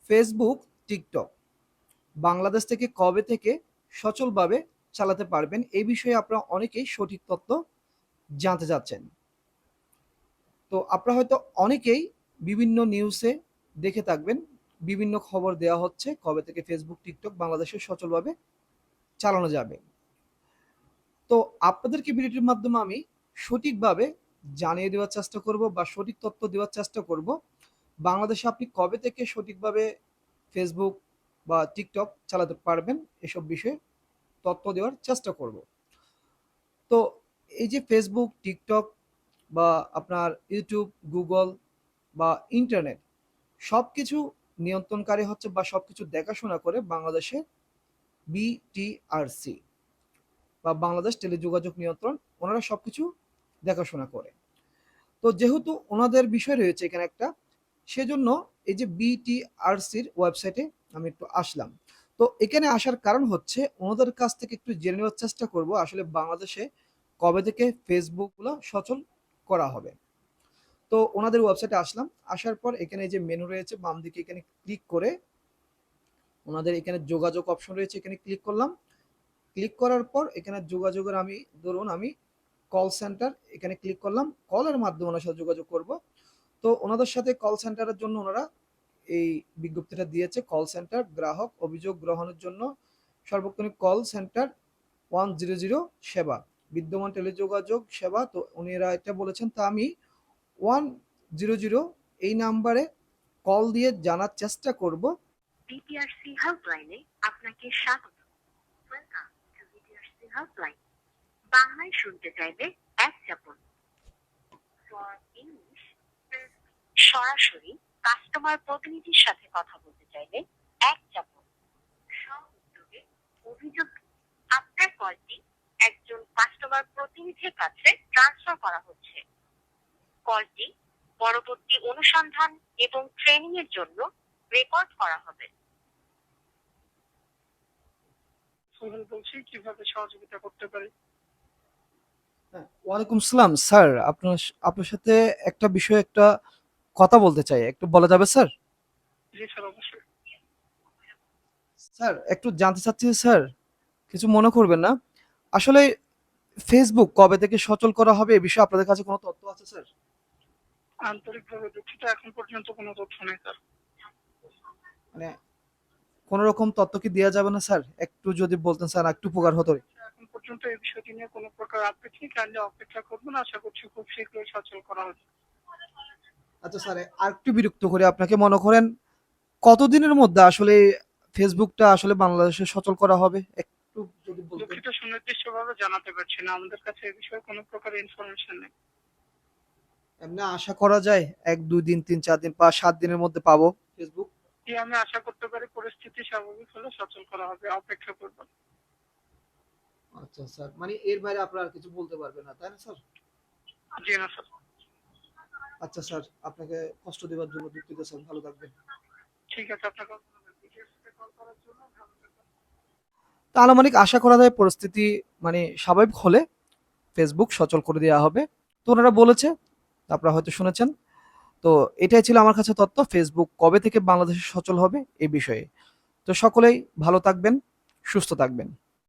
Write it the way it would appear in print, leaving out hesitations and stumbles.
Facebook, TikTok Bangladesh থেকে কবে থেকে সচলভাবে চালাতে পারবেন এই বিষয়ে আপনারা অনেকেই সঠিক তথ্য জানতে চাচ্ছেন। তো আপনারা হয়তো অনেকেই বিভিন্ন নিউজে দেখে থাকবেন, বিভিন্ন খবর দেওয়া হচ্ছে কবে থেকে ফেসবুক, টিকটক বাংলাদেশে সচলভাবে চালানো যাবে। তো আপনাদেরকে ভিডিওটির মাধ্যমে আমি সঠিকভাবে জানিয়ে দেওয়ার চেষ্টা করব বা সঠিক তথ্য দেওয়ার চেষ্টা করব বাংলাদেশে আপনি কবে থেকে সঠিকভাবে ফেসবুক বা টিকটক চালাতে পারবেন এসব বিষয়ে তথ্য দেওয়ার চেষ্টা করব। তো এই যে ফেসবুক, টিকটক বা আপনার ইউটিউব, গুগল বা ইন্টারনেট সবকিছু নিয়ন্ত্রণকারী হচ্ছে বা সবকিছু দেখাশোনা করে বাংলাদেশে বিটিআরসি বা বাংলাদেশ টেলিযোগাযোগ নিয়ন্ত্রণ, ওনারা সবকিছু দেখাশোনা করে। তো যেহেতু ওনাদের বিষয় রয়েছে এখানে একটা, সেজন্য এই যে বিটিআরসির ওয়েবসাইটে আমি একটু আসলাম। তো এখানে আসার কারণ হচ্ছে ওনাদের কাছ থেকে একটু জেনে নেওয়ার চেষ্টা করব আসলে বাংলাদেশে কবে থেকে ফেসবুকগুলো সচল করা হবে। তো ওনাদের ওয়েবসাইটে আসলাম, আসার পর এখানে যে মেনু রয়েছে বাম দিকে, এখানে ক্লিক করে ওনাদের এখানে যোগাযোগ অপশন রয়েছে, এখানে ক্লিক করলাম। ক্লিক করার পর এখানে যোগাযোগের আমি ধরুন আমি কল সেন্টার এখানে ক্লিক করলাম, কলের মাধ্যমে ওনার সাথে যোগাযোগ করব। তো ওনাদের সাথে কল সেন্টারের জন্য ওনারা এই বিজ্ঞপ্তিটা দিয়েছে, কল সেন্টার গ্রাহক অভিযোগ গ্রহণের জন্য সর্বক্ষণিক কল সেন্টার 100 সেবা, বিদ্যমান টেলিযোগাযোগ সেবা। তো উনিরা এটা বলেছেন, তা আমি 100 এই নাম্বারে কল দিয়ে জানার চেষ্টা করব। বিটিআরসি হেল্পলাইনে আপনাকে স্বাগত। Welcome to BTRC helpline. বাংলায় শুনতে চাইলে এক চাপুন। ফর ইংলিশ সরাসরি কাস্টমার প্রতিনিধির সাথে কথা বলতে চাইলে এক চাপুন। সহযোগে অভিযোগ, আপনার কলটি একজন কাস্টমার প্রতিনিধির কাছে ট্রান্সফার করা হচ্ছে। কলটি পরবর্তী অনুসন্ধান এবং ট্রেনিং এর জন্য রেকর্ড করা হবে। সোহেল বলছি, কিভাবে সহযোগিতা করতে পারি? ওয়ালাইকুম সালাম স্যার, আপনার আপনার সাথে একটা বিষয়ে একটা কথা বলতে চাই, একটু বলা যাবে স্যার? জি স্যার, অবশ্যই। স্যার একটু জানতে চাচ্ছি স্যার, কিছু মনে করবেন না, আসলে ফেসবুক কবে থেকে সচল করা হবে এ বিষয়ে আপনাদের কাছে কোনো তথ্য আছে স্যার? আন্তরিকভাবে দুঃখিত, এখন পর্যন্ত কোনো তথ্য নেই স্যার। মানে কোন রকম তথ্য কি দেওয়া যাবে না স্যার? একটু যদি বলতেন স্যার একটু উপকার হতো। এখন পর্যন্ত এই বিষয়টি নিয়ে কোনো প্রকার আপডেট নেই, কাইন্ডলি অপেক্ষা করবেন, আশা করছি খুব শীঘ্রই সচল করা হবে। আচ্ছা স্যার, আর একটু বিরক্ত করে আপনাকে, মনে করেন কতদিনের মধ্যে আসলে ফেসবুকটা আসলে বাংলাদেশে সচল করা হবে একটু যদি বলতেন। দুঃখিত, সুনির্দিষ্টভাবে জানাতে পারছি না, আমাদের কাছে এই বিষয়ে কোনো প্রকার ইনফরমেশন নেই। এমনি আশা করা যায় 1 2 দিন 3 4 দিন 5 7 দিনের মধ্যে পাবো ফেসবুক? আমি আশা করতে পারি পরিস্থিতি স্বাভাবিক হলে সচল করা হবে, অপেক্ষা করবেন। আচ্ছা স্যার, মানে এর বাইরে আপনারা কিছু বলতে পারবেন না তাই না স্যার? জি না স্যার। আচ্ছা স্যার, আপনাকে কষ্ট দেওয়ার জন্য দুঃখিত স্যার, ভালো থাকবেন। ঠিক আছে, আপনাকে কল করার জন্য ভালো থাকবেন। তা আনুমানিক আশা করা যায় পরিস্থিতি মানে স্বাভাবিক হলে ফেসবুক সচল করে দেওয়া হবে। তো ওনারা বলেছে, আপনারা হয়তো শুনেছেন। তো এটাই ছিল আমার কাছে তথ্য ফেসবুক কবে থেকে বাংলাদেশে সচল হবে এই বিষয়ে। তো সকলেই ভালো থাকবেন, সুস্থ থাকবেন।